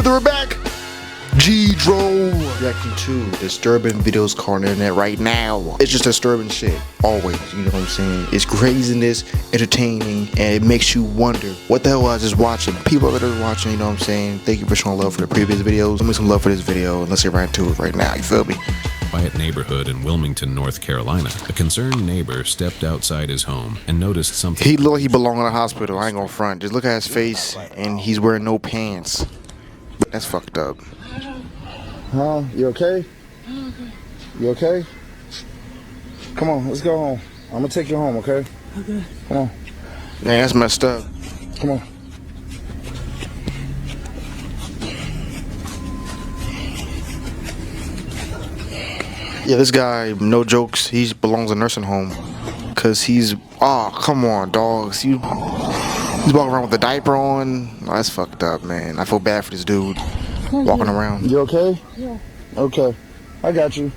people, we're back. G-Dro reacting to disturbing videos caught on the internet right now. It's just disturbing shit, always, you know what I'm saying? It's craziness, entertaining, and it makes you wonder what the hell I was just watching. People that are watching, you know what I'm saying? Thank you for showing love for the previous videos. Give me some love for this video, and let's get right into it right now, you feel me? Quiet neighborhood in Wilmington, North Carolina. A concerned neighbor stepped outside his home and noticed something. He looked like he belonged in a hospital, I ain't gonna front. Just look at his face, and he's wearing no pants. That's fucked up. Huh? You okay? You okay? Come on, let's go home. I'm gonna take you home, okay? Okay. Come on. Man, that's messed up. Come on. Yeah, this guy, no jokes, he belongs in a nursing home. Cause he's, oh, come on, dogs. He's walking around with a diaper on. Oh, that's fucked up, man. I feel bad for this dude walking around. You okay? Yeah. Okay. I got you.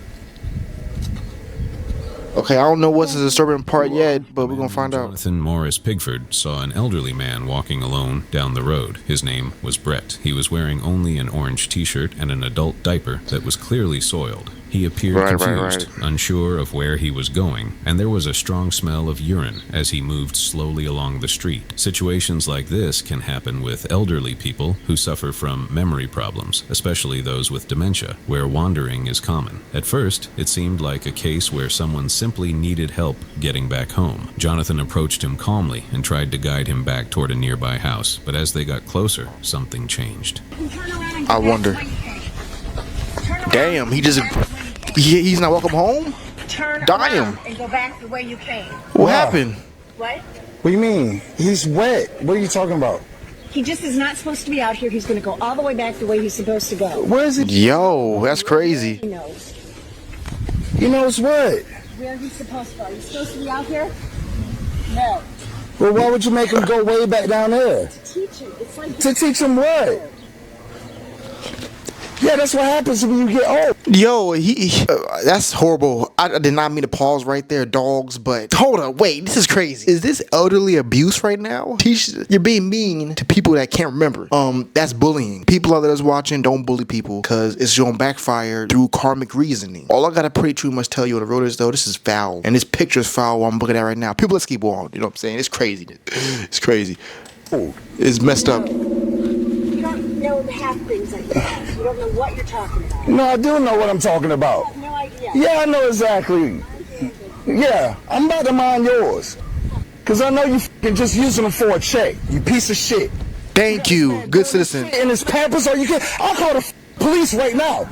Okay, I don't know what's the disturbing part yet, but we're gonna find out. Jonathan Morris Pigford saw an elderly man walking alone down the road. His name was Brett. He was wearing only an orange t-shirt and an adult diaper that was clearly soiled. He appeared confused, unsure of where he was going, and there was a strong smell of urine as he moved slowly along the street. Situations like this can happen with elderly people who suffer from memory problems, especially those with dementia, where wandering is common. At first, it seemed like a case where someone simply needed help getting back home. Jonathan approached him calmly and tried to guide him back toward a nearby house, but as they got closer, something changed. I wonder. Damn, he's not welcome home? Turn Damn. around and go back the way you came. What happened? What? What do you mean? He's wet. What are you talking about? He just is not supposed to be out here. He's going to go all the way back the way he's supposed to go. Where is he? Yo, that's crazy. He knows He knows what? where he's supposed to go. He's supposed to be out here? No. Well, why would you make him go way back down there? Teach him. It's like To teach him what? Yeah, that's what happens when you get old. Yo, that's horrible. I did not mean to pause right there, dogs, but hold up, wait, this is crazy. Is this elderly abuse right now? You're being mean to people that can't remember. That's bullying. People out there that's watching, don't bully people, because it's gonna backfire through karmic reasoning. All I gotta pretty much tell you on the road is, though, this is foul. And this picture is foul while I'm looking at right now. People, let's keep on, you know what I'm saying? It's crazy. It's crazy. It's messed up. you don't know half things like that. You don't know what you're talking about. No, I do know what I'm talking about. You have no idea. Yeah, I know exactly. Yeah, I'm about to mind yours. Because I know you f***ing just using them for a check. You piece of shit. Thank you, good citizen. In his pampers, or you can. I'll call the police right now.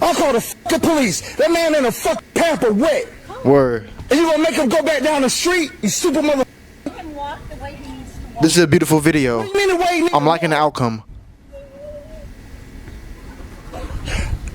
I'll call the fucking police. That man in a fucking pamper wet. Word. And you gonna make him go back down the street? You stupid mother. He can walk the way he needs to walk. This is a beautiful video. You mean the way he- I'm liking the outcome.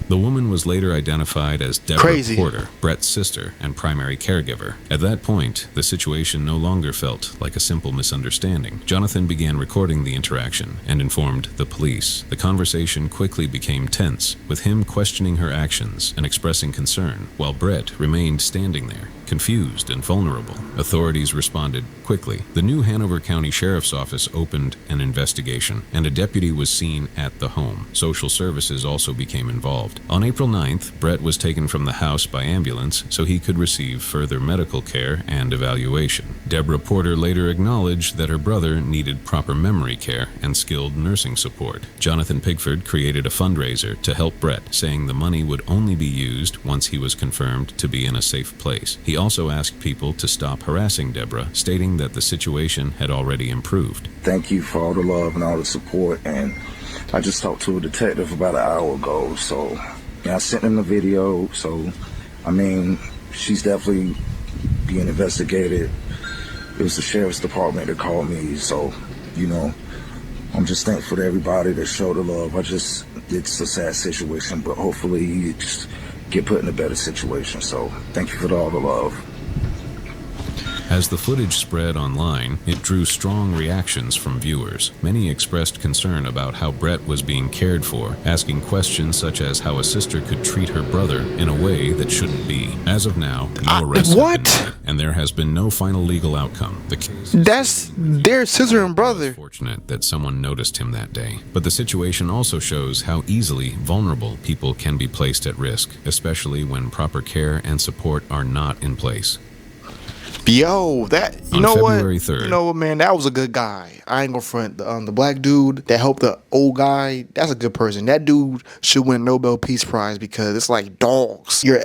The woman was later identified as Deborah Crazy. Porter, Brett's sister and primary caregiver. At that point, the situation no longer felt like a simple misunderstanding. Jonathan began recording the interaction and informed the police. The conversation quickly became tense, with him questioning her actions and expressing concern, while Brett remained standing there, confused and vulnerable. Authorities responded quickly. The new Hanover County Sheriff's Office opened an investigation, and a deputy was seen at the home. Social services also became involved. On April 9th, Brett was taken from the house by ambulance so he could receive further medical care and evaluation. Deborah Porter later acknowledged that her brother needed proper memory care and skilled nursing support. Jonathan Pigford created a fundraiser to help Brett, saying the money would only be used once he was confirmed to be in a safe place. He also asked people to stop harassing Deborah, stating that the situation had already improved. Thank you for all the love and all the support. And I just talked to a detective about an hour ago, so I sent him the video. So, I mean, she's definitely being investigated. It was the sheriff's department that called me, so, you know, I'm just thankful to everybody that showed the love. It's a sad situation, but hopefully you just get put in a better situation. So, thank you for all the love. As the footage spread online, it drew strong reactions from viewers. Many expressed concern about how Brett was being cared for, asking questions such as how a sister could treat her brother in a way that shouldn't be. As of now, no arrests have been made, and there has been no final legal outcome. The case That's their sister and brother. fortunate that someone noticed him that day. But the situation also shows how easily vulnerable people can be placed at risk, especially when proper care and support are not in place. Yo, that you On know February what? 3rd. You know what, man? That was a good guy. I ain't gonna front. The black dude that helped the old guy. That's a good person. That dude should win a Nobel Peace Prize because it's like dogs. You're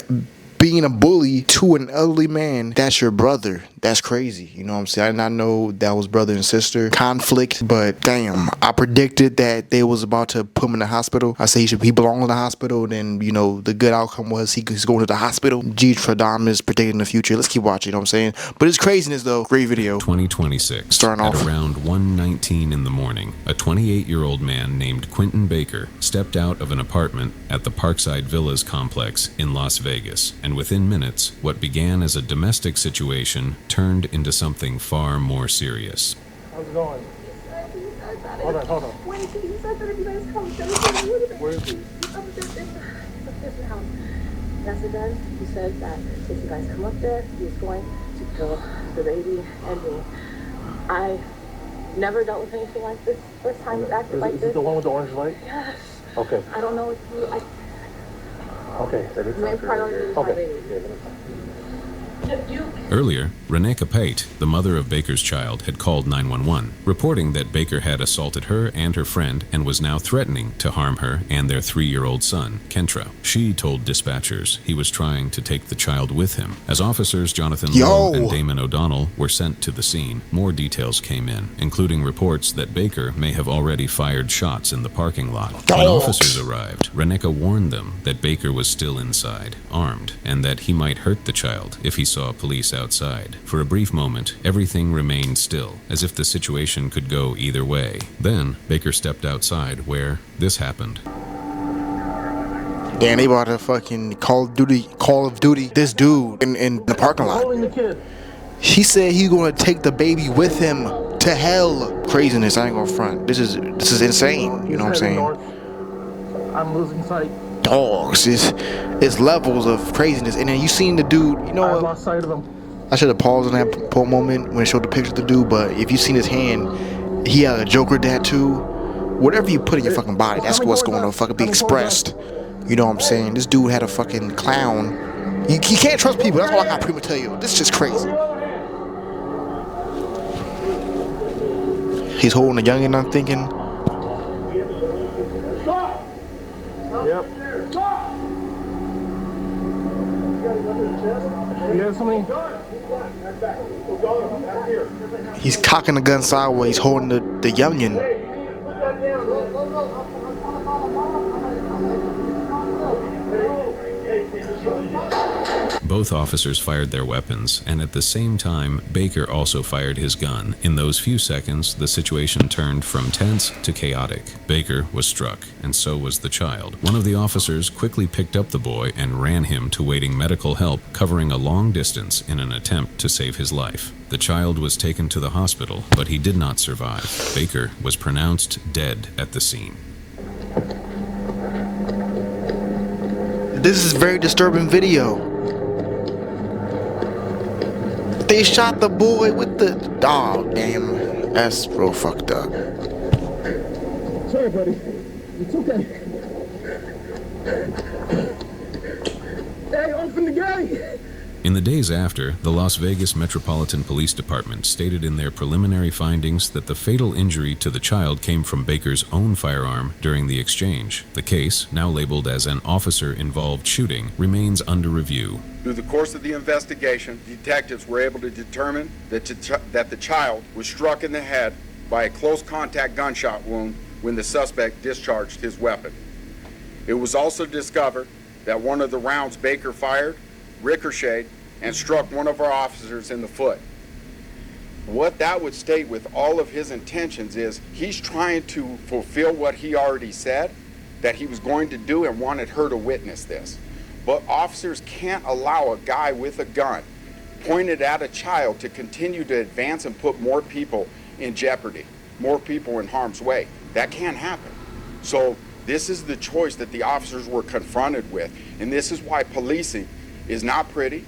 being a bully to an elderly man. That's your brother. That's crazy. You know what I'm saying? I did not know that was brother and sister conflict, but damn, I predicted that they was about to put him in the hospital. I say he belong in the hospital. Then you know the good outcome was he's going to the hospital. G. Stradamus predicting the future. Let's keep watching. You know what I'm saying? But it's craziness though. Great video. 2026. Starting at off. around 1:19 in the morning, a 28-year-old man named Quentin Baker stepped out of an apartment at the Parkside Villas complex in Las Vegas, and within minutes, what began as a domestic situation turned into something far more serious. How's it going? Hold on. Wait, he said that if you guys come, then Where is he? upstairs in the house. Yes, it does. He said that if you guys come up there, he's going to kill the baby and me. I never dealt with anything like this. First time he's acted like Is this. it the one with the orange light? Yes. Okay. I don't know if you. Okay. Main priority is my baby. Earlier, Renee Capate, the mother of Baker's child, had called 911, reporting that Baker had assaulted her and her friend and was now threatening to harm her and their 3-year-old son, Kentra. She told dispatchers he was trying to take the child with him. As officers Jonathan Lowe and Damon O'Donnell were sent to the scene, more details came in, including reports that Baker may have already fired shots in the parking lot. When officers arrived, Reneka warned them that Baker was still inside, armed, and that he might hurt the child if he saw police outside. For a brief moment, everything remained still, as if the situation could go either way. Then, Baker stepped outside where this happened. Damn, they bought a fucking Call of Duty. This dude in the parking lot. Holding the kid. He said he's gonna take the baby with him to hell. Craziness, I ain't gonna front. This is insane. You know what I'm saying? I'm losing sight. Dogs. It's levels of craziness. And then you seen the dude, you know I what? lost sight of him. I should have paused on that moment when it showed the picture of the dude, but if you seen his hand, he had a Joker tattoo. Whatever you put in your fucking body, that's what's going to fucking be expressed. You know what I'm saying? This dude had a fucking clown. You can't trust people. That's all I got pretty much tell you. This is just crazy. He's holding a youngin', I'm thinking. Yep. You have something? He's cocking the gun sideways, holding the youngin'. Both officers fired their weapons, and at the same time, Baker also fired his gun. In those few seconds, the situation turned from tense to chaotic. Baker was struck, and so was the child. One of the officers quickly picked up the boy and ran him to waiting medical help, covering a long distance in an attempt to save his life. The child was taken to the hospital, but he did not survive. Baker was pronounced dead at the scene. This is a very disturbing video. They shot the boy with the... Oh, damn. That's real fucked up. Sorry, buddy. It's okay. Hey, open the gate! In the days after, the Las Vegas Metropolitan Police Department stated in their preliminary findings that the fatal injury to the child came from Baker's own firearm during the exchange. The case, now labeled as an officer-involved shooting, remains under review. Through the course of the investigation, detectives were able to determine that the child was struck in the head by a close contact gunshot wound when the suspect discharged his weapon. It was also discovered that one of the rounds Baker fired ricocheted and struck one of our officers in the foot. What that would state with all of his intentions is he's trying to fulfill what he already said that he was going to do and wanted her to witness this. But officers can't allow a guy with a gun pointed at a child to continue to advance and put more people in jeopardy, more people in harm's way. That can't happen. So this is the choice that the officers were confronted with, and this is why policing is not pretty,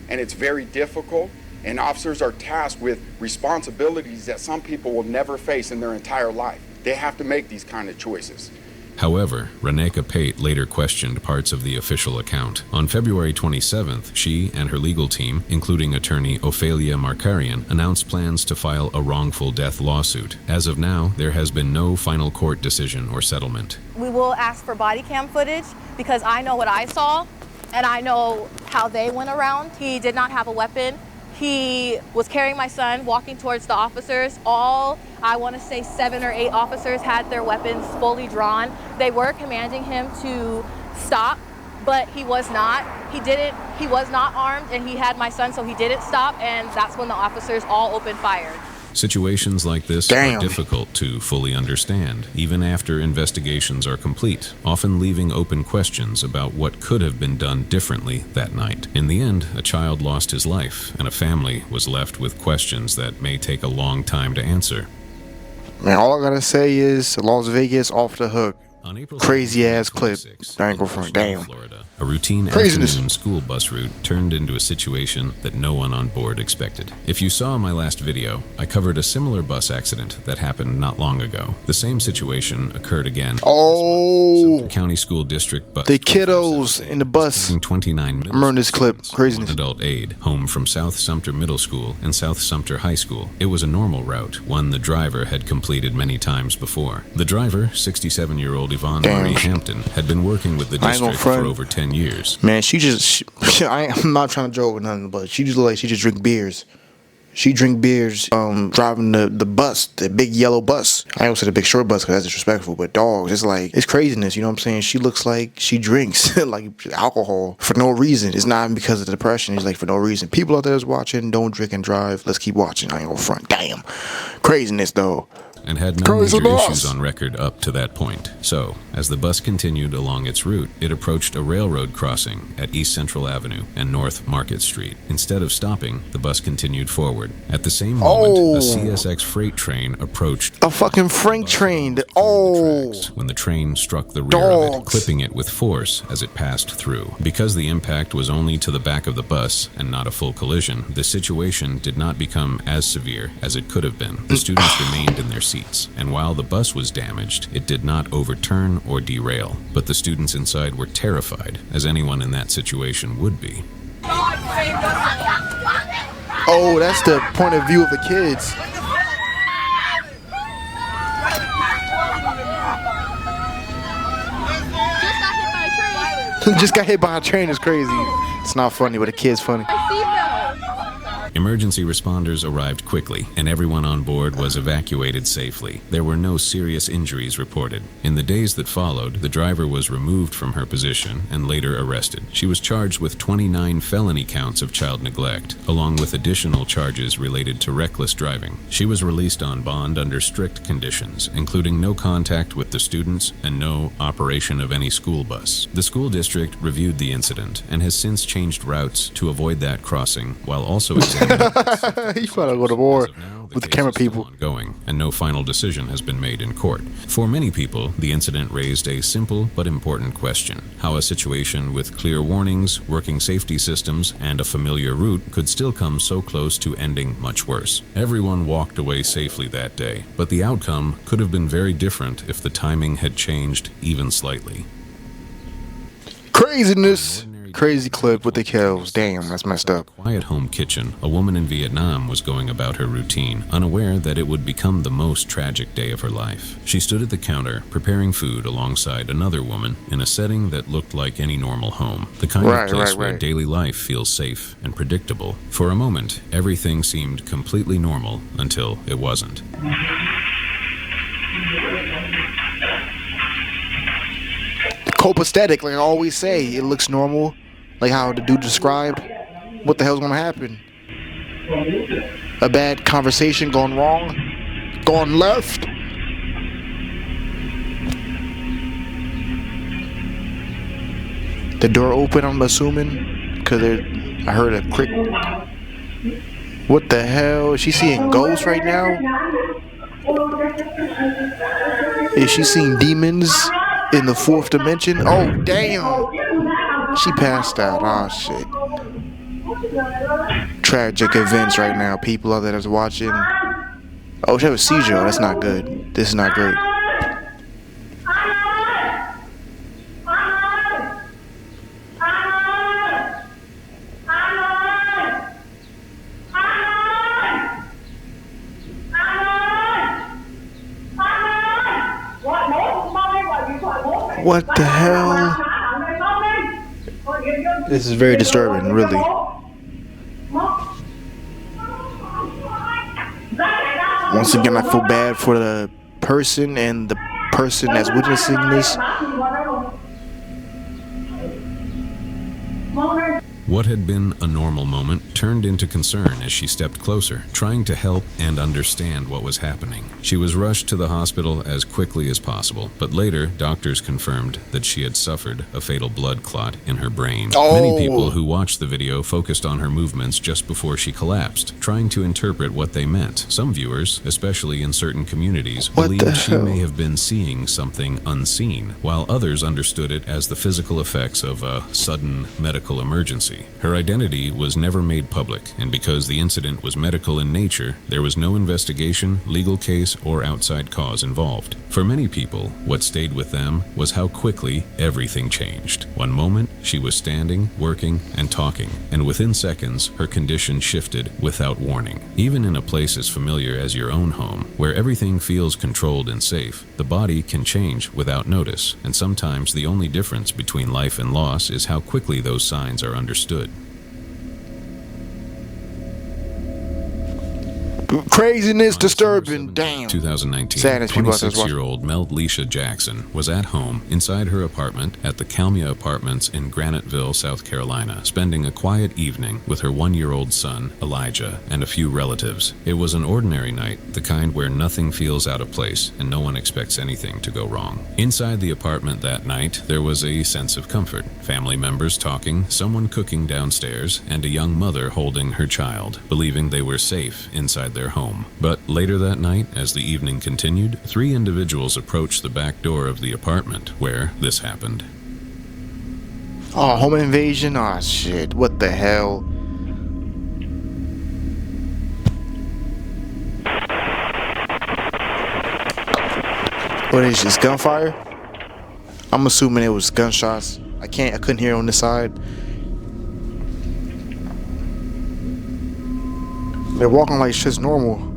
and it's very difficult, and officers are tasked with responsibilities that some people will never face in their entire life. They have to make these kind of choices. However, Reneka Pate later questioned parts of the official account. On February 27th, she and her legal team, including attorney Ophelia Markarian, announced plans to file a wrongful death lawsuit. As of now, there has been no final court decision or settlement. We will ask for body cam footage because I know what I saw and I know how they went around. He did not have a weapon. He was carrying my son, walking towards the officers. All, I want to say 7 or 8 officers had their weapons fully drawn. They were commanding him to stop, but he was not. He was not armed, and he had my son, so he didn't stop, and that's when the officers all opened fire. Situations like this are difficult to fully understand, even after investigations are complete, often leaving open questions about what could have been done differently that night. In the end, a child lost his life, and a family was left with questions that may take a long time to answer. Man, all I gotta say is Las Vegas off the hook. On April Crazy ass clip. 26th, I ain't go front. Damn. Florida, a routine Craziness. afternoon school bus route turned into a situation that no one on board expected. If you saw my last video, I covered a similar bus accident that happened not long ago. The same situation occurred again. Oh, Sumter County School District bus. the kiddos in the bus. Carrying 29 middle I remember this clip. students, Craziness. one adult aide, home from South Sumter Middle School and South Sumter High School. It was a normal route, one the driver had completed many times before. The driver, 67-year-old Yvonne Marie Hampton, had been working with the I ain't gonna district for front. over 10 years. Man, I'm not trying to joke or nothing, but she just look like she just drink beers. She drink beers, driving the bus, the big yellow bus. I almost said the big short bus because that's disrespectful, but dogs, it's like, it's craziness, you know what I'm saying? She looks like she drinks like alcohol for no reason. It's not because of the depression, it's like for no reason. People out there is watching, don't drink and drive. Let's keep watching. I ain't gonna front. Damn. Craziness though. And had no major issues on record up to that point. So, as the bus continued along its route, it approached a railroad crossing at East Central Avenue and North Market Street. Instead of stopping, the bus continued forward. At the same moment, a CSX freight train approached A fucking freight train. when the train struck the rear of it, clipping it with force as it passed through. Because the impact was only to the back of the bus and not a full collision, the situation did not become as severe as it could have been. The students remained in their seats, and while the bus was damaged, it did not overturn or derail. But the students inside were terrified, as anyone in that situation would be. Oh, that's the point of view of the kids. Just got hit by a train is crazy. It's not funny, but the kid's funny. Emergency responders arrived quickly, and everyone on board was evacuated safely. There were no serious injuries reported. In the days that followed, the driver was removed from her position and later arrested. She was charged with 29 felony counts of child neglect, along with additional charges related to reckless driving. She was released on bond under strict conditions, including no contact with the students and no operation of any school bus. The school district reviewed the incident and has since changed routes to avoid that crossing, while also examining He's trying to go to war with the camera case is still people. ongoing, and no final decision has been made in court. For many people, the incident raised a simple but important question: how a situation with clear warnings, working safety systems, and a familiar route could still come so close to ending much worse. Everyone walked away safely that day, but the outcome could have been very different if the timing had changed even slightly. Craziness. Crazy clip with the kills. Damn, that's messed up. Quiet home kitchen, a woman in Vietnam was going about her routine, unaware that it would become the most tragic day of her life. She stood at the counter, preparing food alongside another woman in a setting that looked like any normal home. The kind of place where daily life feels safe and predictable. For a moment, everything seemed completely normal until it wasn't. Copacetic, like I always say, it looks normal, like how the dude described. What the hell's gonna happen? A bad conversation gone wrong, gone left. The door open, I'm assuming, because I heard a quick What the hell? Is she seeing ghosts right now? Is she seeing demons in the fourth dimension? Oh, damn. She passed out. Oh, shit. Tragic events right now. People out there that's watching. Oh, she have a seizure. Oh, that's not good. This is not great. What the hell? This is very disturbing, really. Once again, I feel bad for the person and the person that's witnessing this. What had been a normal moment turned into concern as she stepped closer, trying to help and understand what was happening. She was rushed to the hospital as quickly as possible, but later, doctors confirmed that she had suffered a fatal blood clot in her brain. Oh. Many people who watched the video focused on her movements just before she collapsed, trying to interpret what they meant. Some viewers, especially in certain communities, believed she may have been seeing something unseen, while others understood it as the physical effects of a sudden medical emergency. Her identity was never made public, and because the incident was medical in nature, there was no investigation, legal case, or outside cause involved. For many people, what stayed with them was how quickly everything changed. One moment, she was standing, working, and talking, and within seconds, her condition shifted without warning. Even in a place as familiar as your own home, where everything feels controlled and safe, the body can change without notice, and sometimes the only difference between life and loss is how quickly those signs are understood. Craziness, disturbing, damn. 2019, Sadness, people out there 26-year-old Melisha Jackson was at home inside her apartment at the Kalmia Apartments in Graniteville, South Carolina, spending a quiet evening with her 1-year-old son, Elijah, and a few relatives. It was an ordinary night, the kind where nothing feels out of place and no one expects anything to go wrong. Inside the apartment that night, there was a sense of comfort. Family members talking, someone cooking downstairs, and a young mother holding her child, believing they were safe inside their home. But later that night, as the evening continued, 3 individuals approached the back door of the apartment where this happened. Oh, home invasion? Oh, shit. What the hell? What is this, gunfire? I'm assuming it was gunshots. I couldn't hear on this side. They're walking like shit's normal.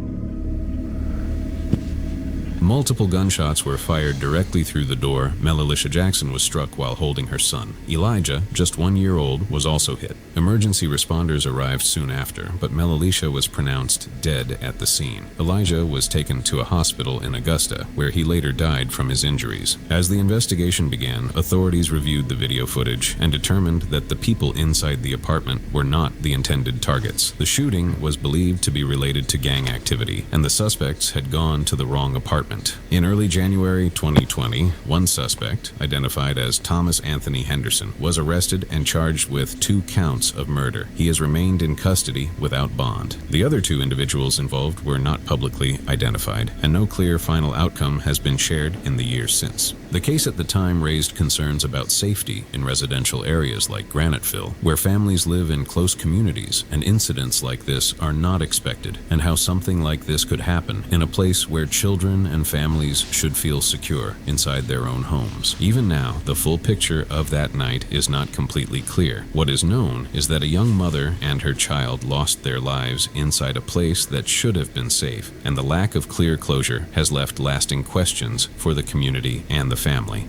Multiple gunshots were fired directly through the door. Melisha Jackson was struck while holding her son. Elijah, just 1 year old, was also hit. Emergency responders arrived soon after, but Melisha was pronounced dead at the scene. Elijah was taken to a hospital in Augusta, where he later died from his injuries. As the investigation began, authorities reviewed the video footage and determined that the people inside the apartment were not the intended targets. The shooting was believed to be related to gang activity, and the suspects had gone to the wrong apartment. In early January 2020, one suspect, identified as Thomas Anthony Henderson, was arrested and charged with 2 counts of murder. He has remained in custody without bond. The other 2 individuals involved were not publicly identified, and no clear final outcome has been shared in the years since. The case at the time raised concerns about safety in residential areas like Graniteville, where families live in close communities, and incidents like this are not expected, and how something like this could happen in a place where children and families should feel secure inside their own homes. Even now, the full picture of that night is not completely clear. What is known is that a young mother and her child lost their lives inside a place that should have been safe, and the lack of clear closure has left lasting questions for the community and the family.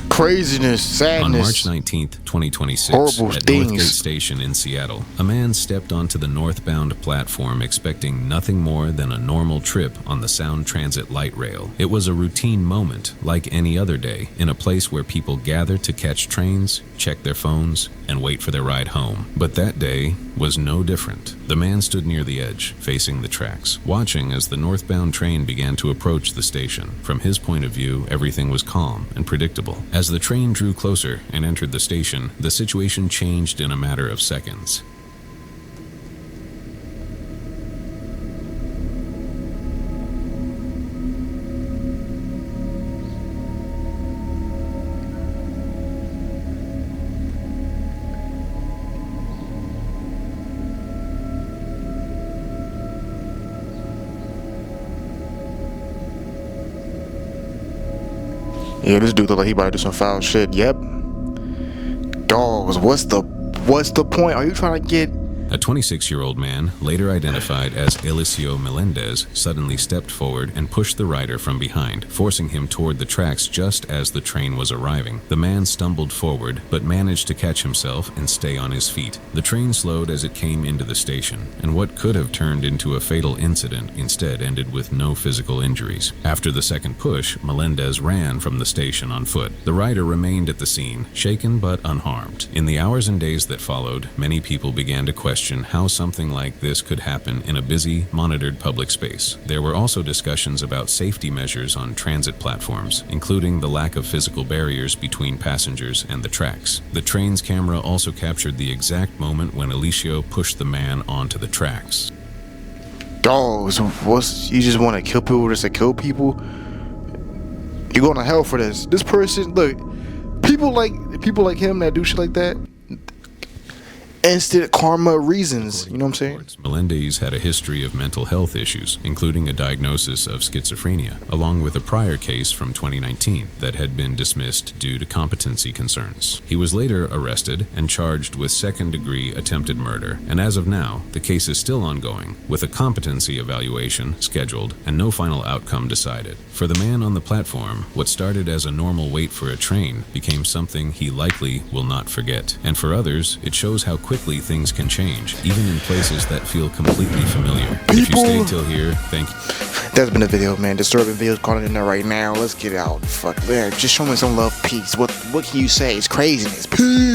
Craziness, sadness. On March 19th, 2026, horrible at things. Northgate Station in Seattle, a man stepped onto the northbound platform expecting nothing more than a normal trip on the Sound Transit light rail. It was a routine moment, like any other day, in a place where people gather to catch trains, check their phones, and wait for their ride home. But that day was no different. The man stood near the edge, facing the tracks, watching as the northbound train began to approach the station. From his point of view, everything was calm and predictable. As the train drew closer and entered the station, the situation changed in a matter of seconds. Yeah, this dude look like he about to do some foul shit. Yep. Dogs, what's the point? Are you trying to get... A 26-year-old man, later identified as Eliseo Melendez, suddenly stepped forward and pushed the rider from behind, forcing him toward the tracks just as the train was arriving. The man stumbled forward, but managed to catch himself and stay on his feet. The train slowed as it came into the station, and what could have turned into a fatal incident instead ended with no physical injuries. After the second push, Melendez ran from the station on foot. The rider remained at the scene, shaken but unharmed. In the hours and days that followed, many people began to question how something like this could happen in a busy, monitored public space. There were also discussions about safety measures on transit platforms, including the lack of physical barriers between passengers and the tracks. The train's camera also captured the exact moment when Eliseo pushed the man onto the tracks. Dogs, you just want to kill people just to kill people? You're going to hell for this. This person, look, people like him that do shit like that, instant karma reasons, you know what I'm saying? Melendez had a history of mental health issues, including a diagnosis of schizophrenia, along with a prior case from 2019 that had been dismissed due to competency concerns. He was later arrested and charged with second-degree attempted murder, and as of now, the case is still ongoing, with a competency evaluation scheduled and no final outcome decided. For the man on the platform, what started as a normal wait for a train became something he likely will not forget. And for others, it shows how quickly things can change, even in places that feel completely familiar. If you stayed till here, thank you. That's been the video, man. Disturbing videos calling in there right now. Let's get out. Fuck, man. Just show me some love, peace. What can you say? It's craziness. Peace.